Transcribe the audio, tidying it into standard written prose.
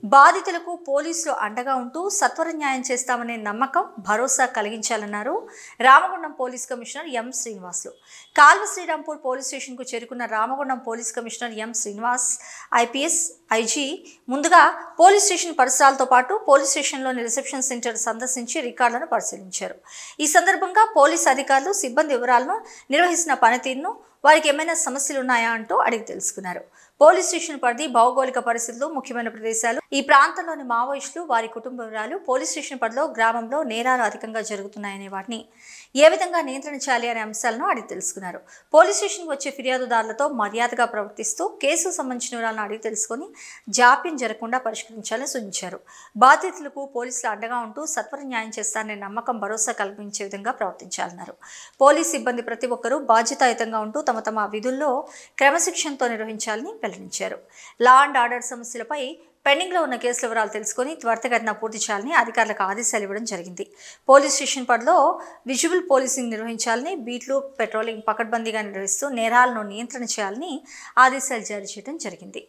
బాధితులకు పోలీసులు అండగా ఉంటూ సత్వర న్యాయం చేస్తామనే నమ్మకం భరోసా కలిగించాలన్నారు Ramagundam police commissioner M Srinivasulu. Kalva Srirampur police స్టేషన్కు చేరుకున్న Ramagundam police commissioner M Srinivas IPS IG ముందుగా పోలీస్ స్టేషన్ పరిసరాలతో పాటు పోలీస్ స్టేషన్లోని రిసెప్షన్ సెంటర్ సందర్శించి రికార్డులను పరిశీలించారు. ఈ సందర్భంగా పోలీస్ అధికారులు సిబ్బంది వివరాలను, నిర్వహిస్తున్న పనితీరును, వారికి ఏమైనా సమస్యలు ఉన్నాయా అంటూ అడిగి తెలుసుకున్నారు. పోలీస్ స్టేషన్ పరిధి, భౌగోళిక పరిస్థితులు, ముఖ్యమైన ప్రదేశాలు, ఈ ప్రాంతంలోని మావోయిస్టులు, వారి కుటుంబ వివరాలు, పోలీస్ స్టేషన్ పరిధిలో గ్రామంలో నేరాలు అధికంగా జరుగుతున్నాయనే వాటిని ఏ విధంగా నియంత్రించాలి అనే అంశాలను అడిగి తెలుసుకున్నారు. పోలీస్ స్టేషన్కి వచ్చే ఫిర్యాదుదారులతో మర్యాదగా ప్రవర్తిస్తూ కేసుకు సంబంధించిన వివరాలను అడిగి తెలుసుకుని జాప్యం జరగకుండా పరిష్కరించాలని సూచించారు. బాధితులకు పోలీసులు అండగా ఉంటూ సత్వర న్యాయం చేస్తారనే నమ్మకం భరోసా కల్పించే విధంగా ప్రవర్తించాలన్నారు. పోలీస్ సిబ్బంది ప్రతి ఒక్కరూ బాధ్యతాయుతంగా ఉంటూ తమ తమ విధుల్లో క్రమశిక్షణతో నిర్వహించాలని వెల్లడించారు. లా అండ్ ఆర్డర్ సమస్యలపై పెండింగ్లో ఉన్న కేసుల వివరాలు తెలుసుకుని త్వరితగతిన పూర్తి చేయాలని అధికారులకు ఆదేశాలు ఇవ్వడం జరిగింది. పోలీస్ స్టేషన్ పరిధిలో విజువల్ పోలీసింగ్ నిర్వహించాలని, బీట్లు, పెట్రోలింగ్ పకడ్బందీగా నిర్వహిస్తూ నేరాలను నియంత్రణ చేయాలని ఆదేశాలు జారీ చేయడం జరిగింది.